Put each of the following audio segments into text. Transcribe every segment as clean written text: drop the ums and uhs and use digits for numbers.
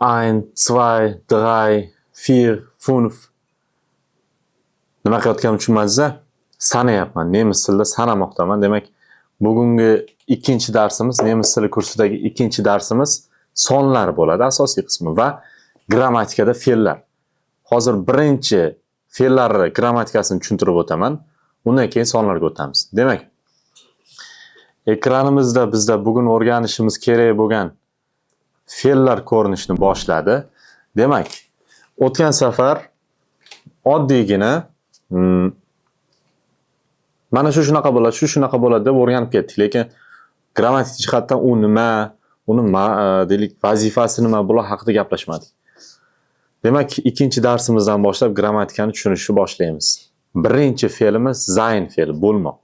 1, 2, 3, 4, 5. Nima qilayotganimni tushunmadingiz-a? Sanayapman. Nemis tilida sanamoqdaman. Demak, bugungi ikkinchi darsimiz, nemis tili kursidagi ikkinchi darsimiz sonlar bo'ladi, asosiy qismi va grammatikada fe'llar. Hozir birinchi fe'llar grammatikasini tushuntirib o'taman. Undan keyin sonlarga o'tamiz. Demak, ekranimizda bizda bugun o'rganishimiz kerak bo'lgan fe'llar ko'rinishini boshladi. Demak, o'tgan safar oddiygina mana shunaqa bo'ladi, shunaqa bo'ladi deb o'rganib ketdik. Lekin grammatik jihatdan u nima, uni deylik vazifasi nima bular haqida gaplashmadik. Demak, ikkinchi darsimizdan boshlab grammatikani tushunishni boshlaymiz. Birinchi fe'limiz sein fe'li, bo'lmoq.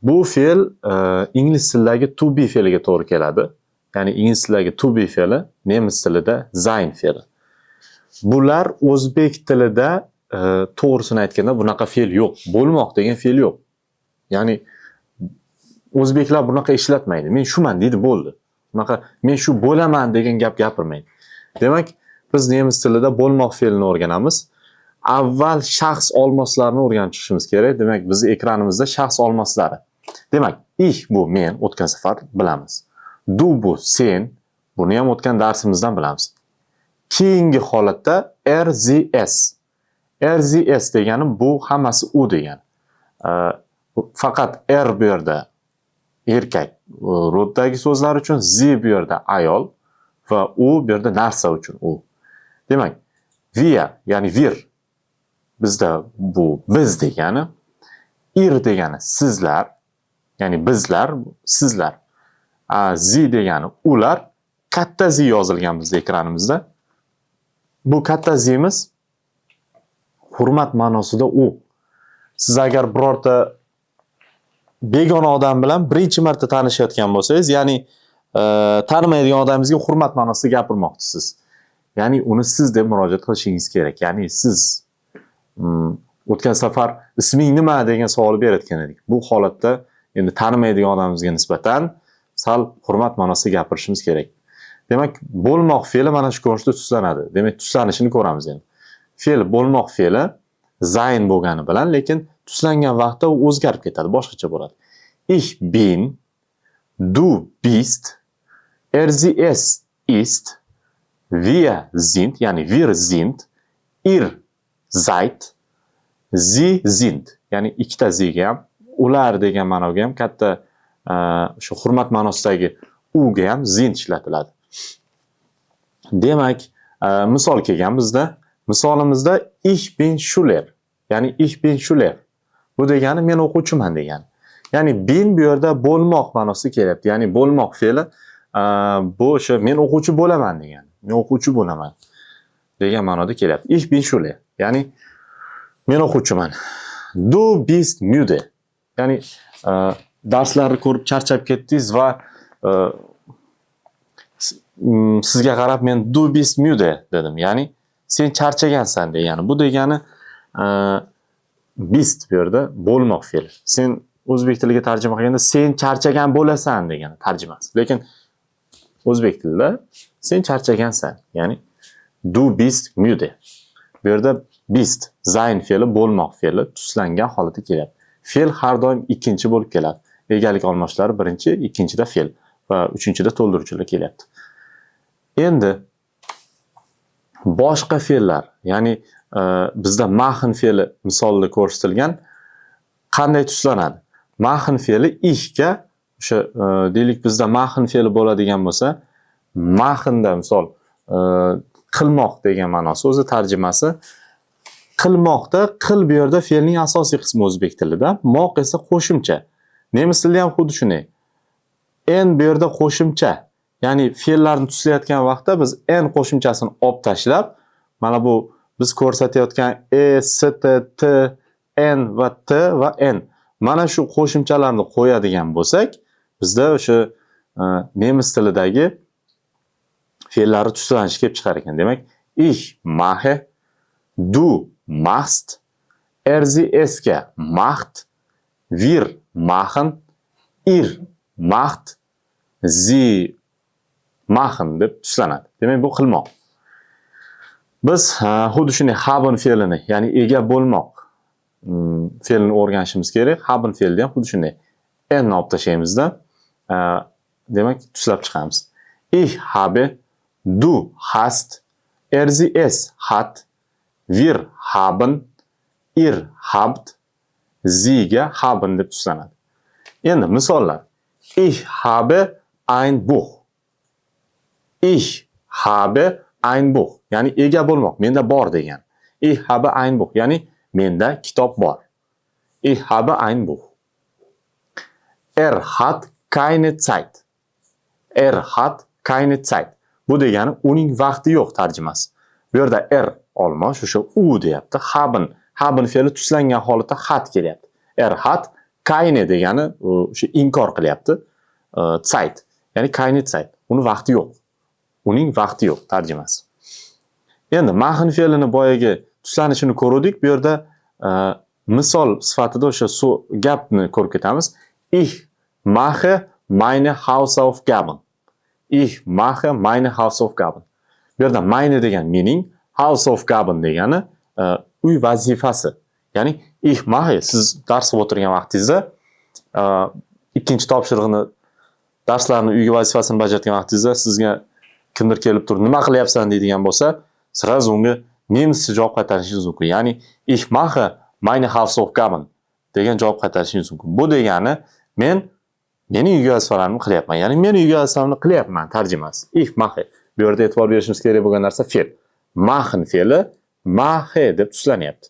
Bu fe'l ingliz tilidagi to be fe'liga to'g'ri keladi. Ya'ni ingliz tilidagi to be fe'li, nemis tilida sein fe'li. Bular o'zbek tilida to'g'risini aytganda bunaqa fe'l yo'q. Bo'lmoq degan fe'l yo'q. Ya'ni o'zbeklar bunaqa ishlatmaydi. Men shuman deydi, bo'ldi. Bunaqa men shu bo'laman degan gap gapirmaydi. Demak, biz nemis tilida bo'lmoq fe'lini o'rganamiz. Avval shaxs olmoslarini o'rganib chiqishimiz kerak. Demak, bizning ekranimizda shaxs olmoslari. Demak, ich bu men, o'tgan safar bilamiz. Du bu sen, buni ham o'tgan darsimizdan bilamiz. Keyingi holatda RZS. RZS degani bu hammasi u degani. Faqat R bu yerda erkak roddagi so'zlar uchun, Z bu yerda ayol va u bu yerda narsa uchun u. Demak, wir, ya'ni wir bizda bu biz degani, ir degani sizlar, ya'ni bizlar, sizlar. Z degani ular, katta Z yozilgan bizda ekranimizda. Bu katta Z'imiz hurmat ma'nosida u. Siz agar birorta begona odam bilan birinchi marta tanishayotgan bo'lsangiz, ya'ni tanimaydigan odamingizga hurmat ma'nosida gapirmoqchisiz. Ya'ni uni siz deb murojaat qilishingiz kerak. Ya'ni siz o'tgan safar isming nima degan savol berayotgan edik. Bu holatda endi tanimaydigan odamimizga nisbatan sal hurmat ma'nosida gapirishimiz kerak. Demak, bo'lmoq fe'li mana shu ko'rinishda tuslanadi. Demak, tuslanishini ko'ramiz endi. Fe'l bo'lmoq fe'li sein bo'lgani bilan, lekin tuslangan vaqtda u o'zgarib ketadi, boshqacha bo'ladi. Ich bin, du bist, es ist, wir sind, ya'ni wir sind, ihr seid, sie sind, ya'ni ikkita zga ham, ular degan ma'noga ham katta shu hurmat ma'nosidagi uga ham sind ishlatiladi. Demak, misol kelgan bizda. Misolimizda ich bin Schüler, ya'ni ich bin Schüler. Bu degani men o'quvchiman degani. Ya'ni bin bu yerda bo'lmoq ma'nosi kelyapti. Ya'ni bo'lmoq fe'li bu o'sha men o'quvchi bo'laman degani. Men o'quvchi bo'laman degan ma'noda kelyapti. Ich bin Schüler, ya'ni men o'quvchiman. Du bist müde. Ya'ni darslarni ko'rib charchab ketdingiz va sizga qarab men du bist müde dedim. Ya'ni sen charchagansan degani. Bu degani bist bu yerda bo'lmoq fe'li. Sen o'zbek tiliga tarjima qilganda sen charchagan bo'lasan degani tarjimasi. Lekin o'zbek tilida sen charchagansan, ya'ni du bist müde. Bu yerda bist sein fe'li bo'lmoq fe'li tuslangan holatda keladi. Fe'l har doim ikkinchi bo'lib keladi. Egalik olmoshlari birinchi, ikkinchida fe'l va uchinchida to'ldiruvchilar kelyapti. Endi boshqa fe'llar, ya'ni bizda machen fe'li misolda ko'rsatilgan qanday tuslanadi? Machen fe'li ishga o'sha deylik bizda machen fe'li bo'ladigan bo'lsa, machenda misol qilmoq degan ma'nosi o'zi tarjimasi. Qilmoqda qil bu yerda fe'lning asosiy qismi o'zbek tilida, moq esa qo'shimcha. Nemis tilida ham xuddi shunday. En bu yerda qo'shimcha. Ya'ni fe'llarni tuslayotgan vaqtda biz en qo'shimchasini olib tashlab, mana bu biz ko'rsatayotgan s, t, t, n va t va n. Mana shu qo'shimchalarni qo'yadigan bo'lsak, bizda o'sha nemis tilidagi fe'llarni tuslanishi kelib chiqar ekan. Demak, ich mache, du machst, sie es macht, wir machen, ihr macht, sie machen deb tuslanadi. Demak, bu qilmoq. Biz xuddi shunday haben fe'lini, ya'ni ega bo'lmoq fe'lini o'rganishimiz kerak. Haben fe'lida ham xuddi shunday n olib tashlaymizda, demak tuslab chiqamiz. Ich habe, du hast, er sie es hat, wir haben, ihr habt, sie haben deb tuslanadi. Endi misollar. Ich habe ein Buch. Ich habe ein Buch. Ya'ni ega bo'lmoq, menda bor degan. Ich habe ein Buch, ya'ni menda kitob bor. Ich habe ein Buch. Er hat keine Zeit. Er hat keine Zeit. Bu degani uning vaqti yo'q tarjimasi. Bu yerda er olmosh o'sha u deyapti. Haben fe'li tuslangan holatda hat kelyapti. Er hat keine degani o'sha inkor qilyapti. Zeit, ya'ni keine Zeit. Uni vaqti yo'q. Uning vaqti yo'q tarjimasi. Endi machen fe'lini boyagi tuslanishini ko'rdik. Bu yerda misol sifatida o'sha gapni ko'rib ketamiz. Ich mache meine Hausaufgaben. Ich mache meine Hausaufgaben. Bu yerda meine degan mening, Hausaufgaben degani uy vazifasi. Ya'ni ich mache, siz dars qilib o'tirgan vaqtingizda ikkinchi topshiriqni, darslarni uyga vazifasini bajargan vaqtingizda sizga kimdir kelib turib, nima qilyapsan deydigan bo'lsa, sразу unga nemischa javob qaytarishingiz mumkin. Ya'ni ich mache meine Hausaufgaben degan javob qaytarishingiz mumkin. Bu degani mening uyga vazifalarimni qilyapman. Ya'ni men uyga vazifalarni qilyapman tarjimasi. Ich mache. Bu yerda e'tibor berishimiz kerak bo'lgan narsa fe'l. Machen fe'li mache deb tuslanyapti.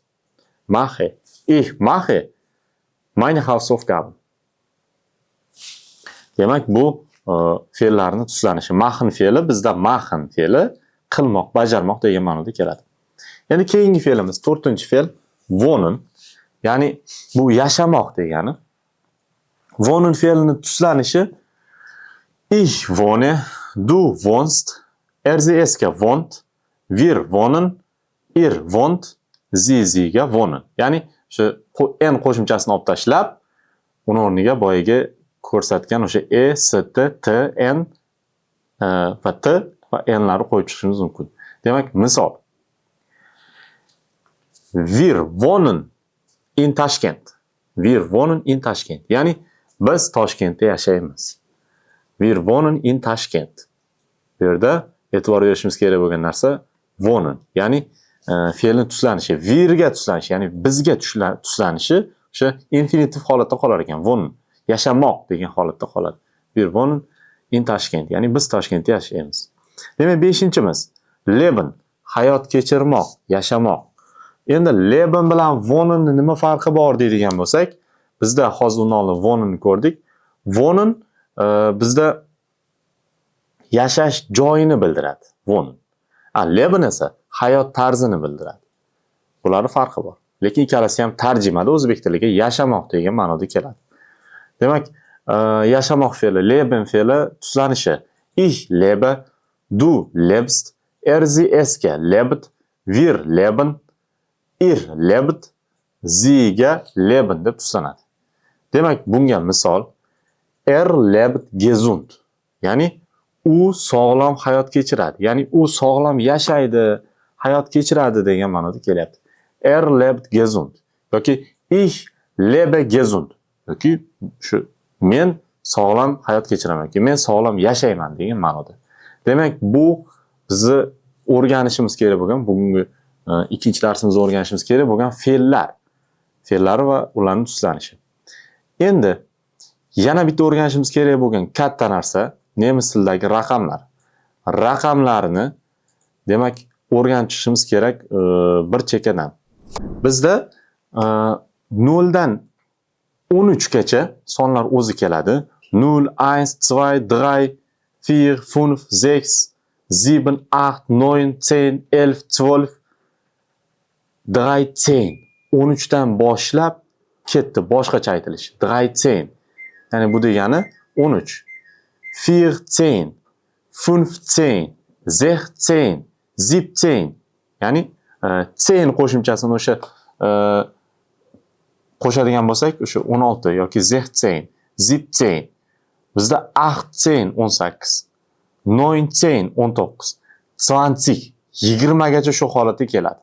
Mache. Ich mache meine Hausaufgaben. Demak, bu fe'llarni tuslanishi. Machen fe'li bizda machen fe'li qilmoq, bajarmoq degan ma'noda keladi. Endi keyingi fe'limiz 4-fe'l wohnen, ya'ni bu yashamoq degani. Wohnen fe'lini tuslanishi ich wohne, du wohnst, er sie es wohnt, wir wohnen, ihr wohnt, sie wohnen. Ya'ni shu n qo'shimchasini olib tashlab, uni o'rniga boyagi ko'rsatgan o'sha e, s, t, t, n va t va n'larni qo'yib chiqishimiz mumkin. Demak, misol. Wir wohnen in Tashkent. Wir wohnen in Tashkent. Ya'ni biz Toshkentda yashaymiz. Wir wohnen in Tashkent. Bu yerda e'tibor berishimiz kerak bo'lgan narsa wohnen, ya'ni fe'lning tuslanishi, wirga tuslanishi, ya'ni bizga tuslanishi o'sha infinitiv holatda qolar ekan. Wohnen, yashamoq degan holatda qoladi. Wir wohnen in Tashkent, ya'ni biz Toshkentda yashaymiz. Demak, 5-chimiz leben, hayot kechirmoq, yashamoq. Endi leben bilan wohnen nima farqi bor deydigan bo'lsak, bizda hozir uni oldin wohnen ko'rdik. Wohnen bizda yashash joyini bildiradi. Wohnen. Leben esa hayot tarzini bildiradi. Bularning farqi bor. Lekin ikkalasi ham tarjimada o'zbek tiliga yashamoq degan ma'noda keladi. Demak, yashamoq fe'li, leben fe'li tuslanishi. Ich lebe, du lebst, er sie es lebt, wir leben, ihr lebt, sie leben deb tuslanadi. Demak, bunga misol er lebt gesund. Ya'ni u sog'lom hayot kechiradi. Ya'ni u sog'lom yashaydi, hayot kechiradi degan ma'noda kelyapti. Er lebt gesund yoki ich lebe gesund yoki shu men sog'lom hayot kechiraman yoki men sog'lom yashayman degan ma'noda. Demak, bu bizni o'rganishimiz kerak bo'lgan, bugungi ikkinchi darsimizda o'rganishimiz kerak bo'lgan fe'llar va ularning tuslanishi. Endi yana bitta o'rganishimiz kerak bo'lgan katta narsa nemis tilidagi raqamlar. Raqamlarni demak o'rganib chiqishimiz kerak bir chekkadan. Bizda 0 dan 13 gacha sonlar o'zi keladi. 0, 1, 2, 3, 4, 5, 6, 7, 8, 9, 10, 11, 12, 13. 13 dan boshlab ketdi boshqacha aytilishi. 13. Ya'ni bu degani 13. 14, 15, 16, 17. Ya'ni 10 qo'shimchasini o'sha qo'shadigan bo'lsak, o'sha 16 yoki 16, 17. Bizda 18, 18, 19, 19, 20, 20 gacha shu holatga keladi.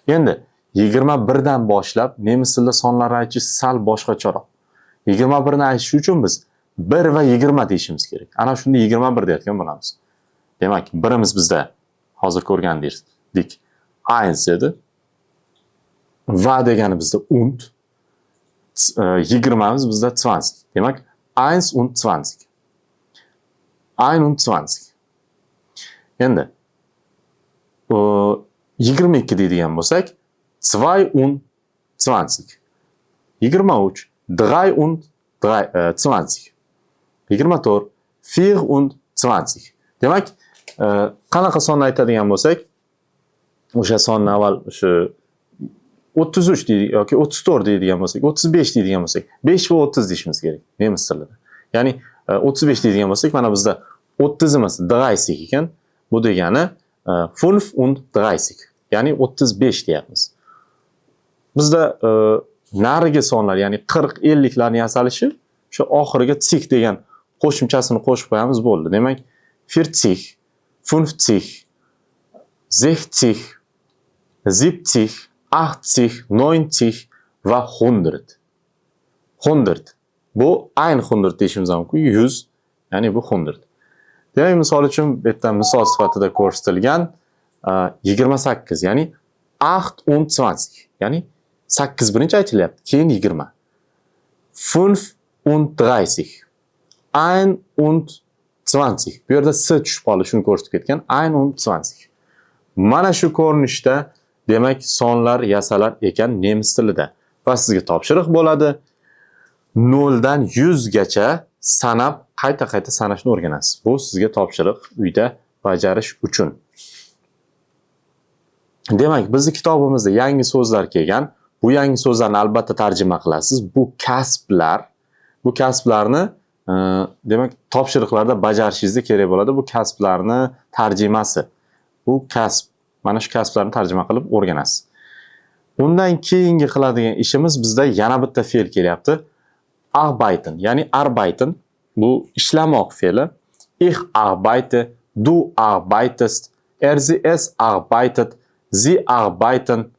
Endi 21 dan boshlab nemis tilida sonlarni aytish sal boshqacharoq. 21 ni aytish uchun biz 1 va 20 deyishimiz kerak. Ana shunda 21 deyotgan bo'lamiz. Demak, birimiz bizda hozir ko'rgandik 1 edi. Va degani bizda und. 20 bizda 20. Demak, 1 und 20. 1 und 20. Endi 22 deydigan bo'lsak, 2 und 20. 23, 3 und 20. 24, 4 und 20. Demak, qanaqa sonni aytadigan bo'lsak, o'sha sonni avval o'sha 33 deydik yoki 34 deydigan bo'lsak, 35 deydigan bo'lsak, 5 va 30 deyishimiz kerak nemis tilida. Ya'ni 35 deydigan bo'lsak, mana bizda 30 emas, 30 ekan. Bu degani 5 und 30. Ya'ni 35 deyapmiz. Bizda narigi sonlar, ya'ni 40, 50 larni yasalishi o'sha oxiriga "cik" degan qo'shimchasini qo'shib qo'yamiz bo'ldi. Demak, 40, 50, 60, 70, 80, 90 va 100. 100. Bu aynı 100 deyishimiz mumkin. 100, ya'ni bu 100. Demak, misol uchun bu yerda misol sifatida ko'rsatilgan 28, ya'ni 8 und 20, ya'ni 8 birinchi aytilyapti, keyin 20. 5 und 30. 1 und 20. Bu yerda s tushib qoldi, shuni ko'rsatib ketgan. 1 und 20. Mana shu ko'rinishda demak sonlar yasalar ekan nemis tilida. Va sizga topshiriq bo'ladi. 0 dan 100 gacha sanab, qayta sanashni o'rganasiz. Bu sizga topshiriq uyda bajarish uchun. Demak, bizning kitobimizda yangi so'zlar kelgan. Bu yangi so'zlarni albatta tarjima qilasiz. Bu kasblarni demak topshiriqlarda bajarishingiz kerak bo'ladi. Bu kasblarni tarjimasi. Bu kasb. Mana shu kasblarni tarjima qilib o'rganasiz. Undan keyingi qiladigan ishimiz bizda yana bitta fe'l kelyapti. Arbeiten, ya'ni arbeiten. Bu ishlamoq fe'li. Ich arbeite, du arbeitest, es arbeitet, sie arbeiten.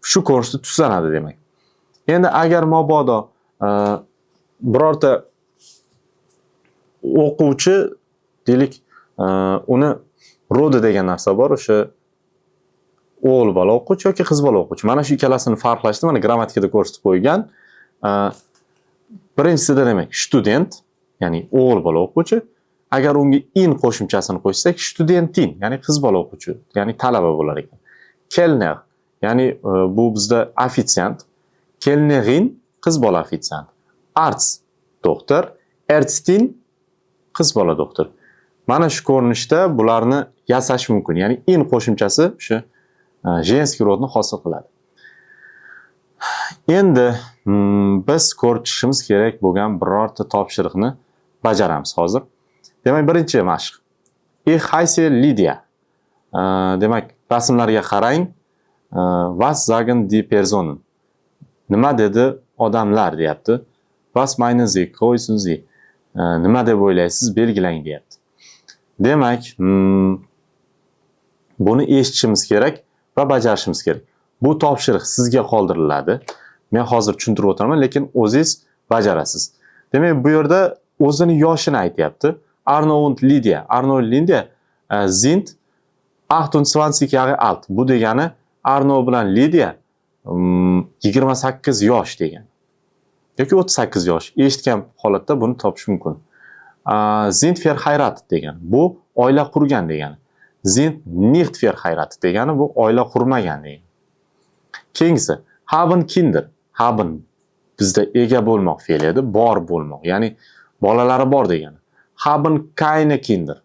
Shu ko'rinishda tuzlanadi demak. Endi agar mabodo birorta o'quvchi deylik, uni rodi degan narsa bor, o'sha o'g'il bola o'quvchi yoki qiz bola o'quvchi. Mana shu ikkalasini farqlashni mana grammatikada ko'rsatib qo'ygan. Birinchisida demak student, ya'ni o'g'il bola o'quvchi. Agar unga in qo'shimchasini qo'shsak, studentin, ya'ni qiz bola o'quvchi, ya'ni talaba bo'lar ekan. Kellner, ya'ni bu bizda ofitsiant. Kellnerin, qiz bola ofitsiant. Arzt, doktor. Ärztin, qiz bola doktor. Mana shu ko'rinishda bularni yasash mumkin. Ya'ni in qo'shimchasi o'sha jenskiy rodni hosil qiladi. Endi biz ko'rib chiqishimiz kerak bo'lgan birorta topshiriqni bajaramiz hozir. Demak, birinchi mashq. Ich heiße Lydia. Demak, rasmlarga qarang. Was sagen die Personen? Nima dedi odamlar deyapti. Was meinen Sie? Kreuzen Sie? Nima deb o'ylaysiz? Belgilang deyapti. Demak, buni eshitishimiz kerak va bajarishimiz kerak. Bu topshiriq sizga qoldiriladi. Men hozir tushuntirib o'tiraman, lekin o'zingiz bajarasiz. Demak, bu yerda o'zini yoshini aytyapti. Arno und Lydia. Arno und Lydia sind 28 Jahre alt. Bu degani Arno bilan Lydia 28 yosh degan. Yoki 38 yosh. Eshitgan holatda buni topish mumkin. Sind verheiratet degan. Bu oila qurgan degani. Sind nicht verheiratet degani bu oila qurmagan degani. Keyingisi haben Kinder. Haben bizda ega bo'lmoq fe'li edi, bor bo'lmoq. Ya'ni bolalari bor degani. Haben keine Kinder.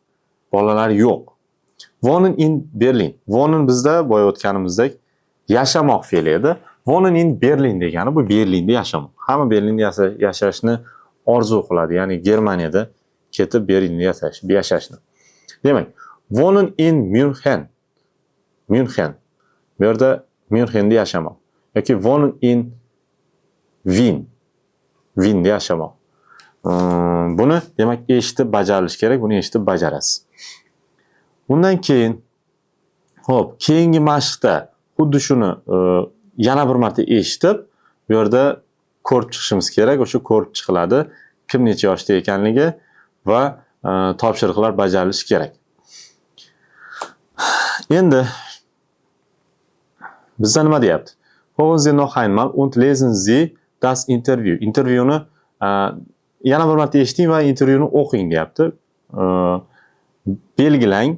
Bolalari yo'q. Wohnen in Berlin. Wohnen bizda boya o'tganimizdek yashamoq fe'li edi. Wohnen in Berlin degani bu Berlinda yashamoq. Hamma Berlinda yashashni orzu qiladi. Ya'ni Germaniyada ketib Berlinda yashashni. Demak, wohnen in München. München. Bu yerda Münchenda yashamoq. Yoki wohnen in Wien. Wienda yashamoq. Buni demak eshitib bajarilish kerak, buni eshitib bajarasiz. Undan keyin hop, keyingi mashqda xuddi shuni yana bir marta eshitib, bu yerda ko'rib chiqishimiz kerak. O'sha ko'rib chiqiladi kim necha yoshda ekanligi va topshiriqlar bajarilishi kerak. Endi bizda nima deyapti? Hören Sie noch einmal und lesen Sie das Interview. Intervyuni yana bir marta eshiting va intervyuni o'qing deyapti. Belgilang.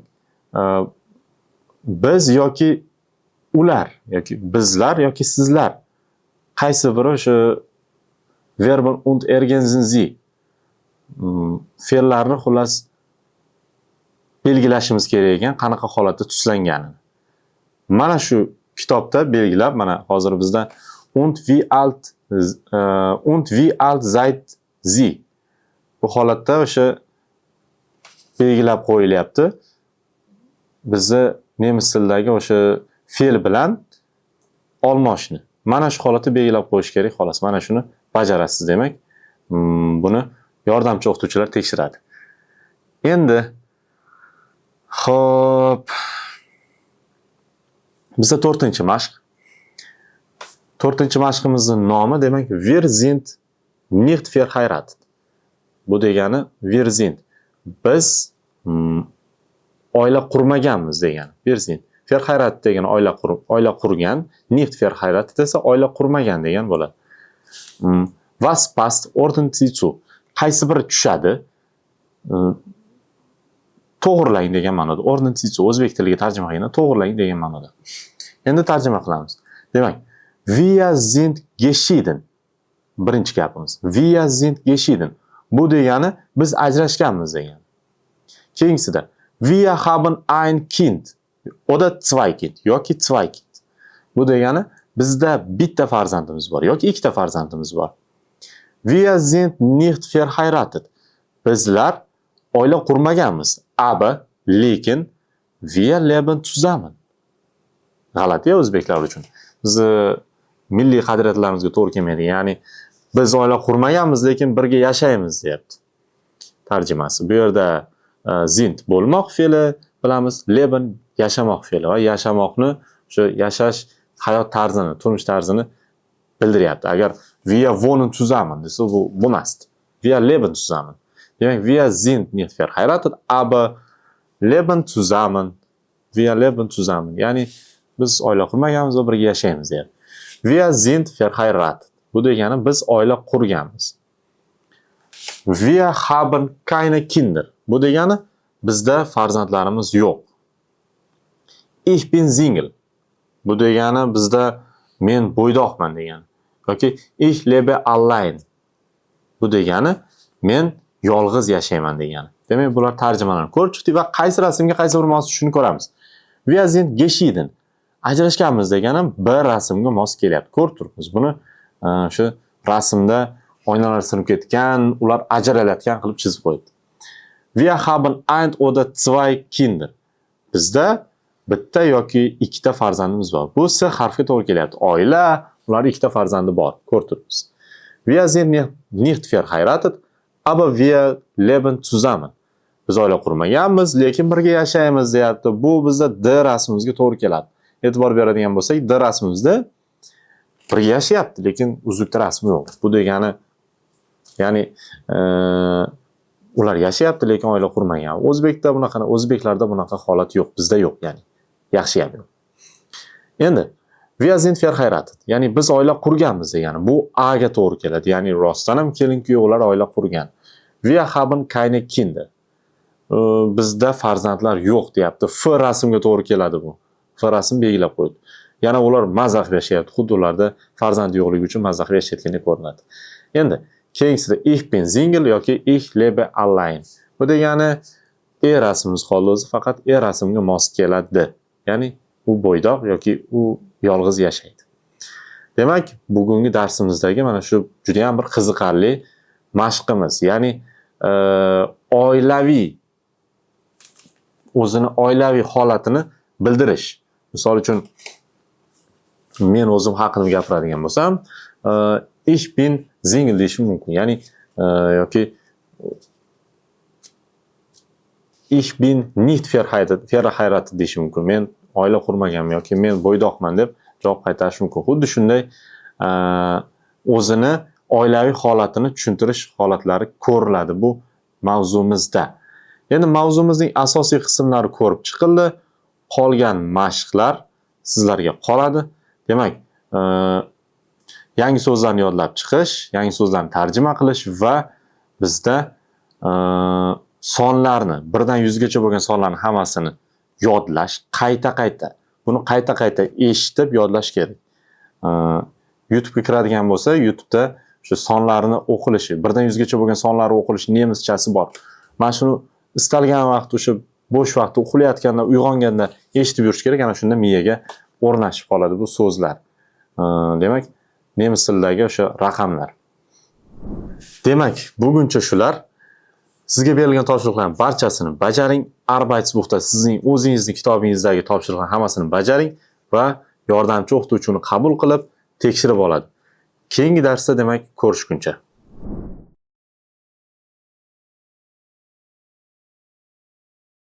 Biz yoki ular yoki bizlar yoki sizlar qaysi biri o'sha verben und ergänzen Sie fe'llarni xullas belgilashimiz kerak ekan, qanaqa holatda tuslanganini. Mana shu kitobda belgilab, mana hozir bizda und wie alt seid Sie bu holatda o'sha belgilab qo'yilyapti. Bizni nemis tilidagi o'sha fe'l bilan olmoshni. Mana shu holatda belgilab qo'yish kerak, xolos. Mana shuni bajarasiz demak. Buni yordamchi o'qituvchilar tekshiradi. Endi xo'p, bizda 4-mashq. 4-mashqimizning nomi demak wir sind nicht verheiratet. Bu degani wir sind biz oila qurmaganmiz degani. Wir sind verheiratet degani oila qurgan, nicht verheiratet esa oila qurmagan degan bo'ladi. Was passt ordnen Sie zu? Qaysi biri tushadi? To'g'rilang degan ma'noda. Ordnen Sie zu o'zbek tiliga tarjima qilganda to'g'rilang degan ma'noda. Endi tarjima qilamiz. Demak, wir sind geschieden. Birinchi gapimiz. Wir sind geschieden. Bu degani biz ajrashganmiz degani. Keyingisida wir haben ein Kind. Oder zwei Kind yoki zwei Kind. Bu degani bizda bitta farzandimiz bor yoki ikkita farzandimiz bor. Wir sind nicht verheiratet. Bizlar oila qurmaganmiz. Aber lekin wir leben zusammen. G'alati o'zbeklar uchun. Bizni milliy qadriyatlarimizga to'g'ri kelmaydi. Ya'ni biz oila qurmaganmiz, lekin birga yashaymiz deyapti. Tarjimasi. Bu yerda sind bo'lmoq fe'li bilamiz, leben yashamoq fe'li va yashamoqni o'sha yashash hayot tarzini, turmush tarzini bildiryapti. Agar wir wohnen zusammen desa bu bo'lmasdi. Wir leben zusammen. Demak, wir sind nicht verheiratet, aber leben zusammen. Wir leben zusammen. Ya'ni biz oila qurmaganmiz va birga yashaymiz deyapti. Wir sind verheiratet. Bu degani biz oila qurganmiz. Wir haben keine Kinder. Bu degani bizda farzandlarimiz yo'q. Ich bin Single. Bu degani bizda men bo'ydoqman degani. Yoki ich lebe allein. Bu degani men yolg'iz yashayman degani. Demak, bular tarjimalarni ko'rib chiqdik va qaysi rasmga qaysi bir mos tushishini ko'ramiz. Wir sind geschieden. Ajrashganmiz degani bir rasmga mos kelyapti. Ko'rib turibmiz buni. Shu rasmda oynalar sinib ketgan, ular ajralayotgan qilib chizib qo'yibdi. Wir haben ein oder zwei Kinder. Bizda bitta yoki ikkita farzandimiz bor. Bu S harfiga to'g'ri kelyapti. Oila, ular ikkita farzandi bor. Ko'rib turibmiz. Wir sind nicht verheiratet, aber wir leben zusammen. Biz oila qurmaganmiz, lekin birga yashaymiz deyapti. Bu bizda D rasmimizga to'g'ri keladi. E'tibor beradigan bo'lsak, D rasmimizda birga yashayapti, lekin uzukda rasmi yo'q. Bu degani ya'ni ular yashayapti, lekin oila qurmagan. O'zbeklarda bunaqa holat yo'q, bizda yo'q, ya'ni yaxshi ham yo'q. Endi wir sind verheiratet, ya'ni biz oila qurganmiz degani. Bu A ga to'g'ri keladi, ya'ni rostdan ham kelin-kuyovlar oila qurgan. Wir haben keine Kinder. Bizda farzandlar yo'q deyapti. F rasmga to'g'ri keladi bu. F rasm belgilab qo'ydi. Yana ular mazax yashayapti. Xuddi ularda farzand yo'qligi uchun mazax yashayotgandek ko'rinadi. Endi keyingisida ich bin Single yoki ich lebe allein. Bu degani E rasmimiz qoldi o'zi, faqat E rasmga mos keladi. Ya'ni u bo'ydoq yoki u yolg'iz yashaydi. Demak, bugungi darsimizdagi mana shu juda ham bir qiziqarli mashqimiz, ya'ni oilaviy o'zini oilaviy holatini bildirish. Misol uchun men o'zim haqimda gapiradigan bo'lsam, ich bin Single deyishim mumkin. Ya'ni yoki Ich bin nicht verheiratet deyish mumkin. Men oila qurmaganman yoki men bo'ydoqman deb javob qaytarish mumkin. Xuddi shunday o'zini oilaviy holatini tushuntirish holatlari ko'riladi bu mavzumizda. Endi mavzumizning asosiy qismlari ko'rib chiqildi. Qolgan mashqlar sizlarga qoladi. Demak, yangi so'zlarni yodlab chiqish, yangi so'zlarni tarjima qilish va bizda sonlarni 1 dan 100 gacha bo'lgan sonlarni hammasini yodlash, qayta-qayta. Buni qayta-qayta eshitib yodlash kerak. YouTube'ga kiradigan bo'lsa, YouTube'da shu sonlarni o'qilishi, 1 dan 100 gacha bo'lgan sonlar o'qilishi nemischasi bor. Mana shuni istalgan vaqt o'sha bo'sh vaqtda uxlayotganda, uyg'onganda eshitib yurish kerak. Ana shunda miyaga o'rnashib qoladi bu so'zlar. Demak, nemis tilidagi o'sha raqamlar. Demak, buguncha shular. Sizga berilgan topshiriqlarning barchasini bajaring. Arbeitsbuchda sizning o'zingizning kitobingizdagi topshiriqlarning hammasini bajaring va yordamchi o'qituvchi uni qabul qilib tekshirib oladi. Keyingi darsda demak ko'rishguncha.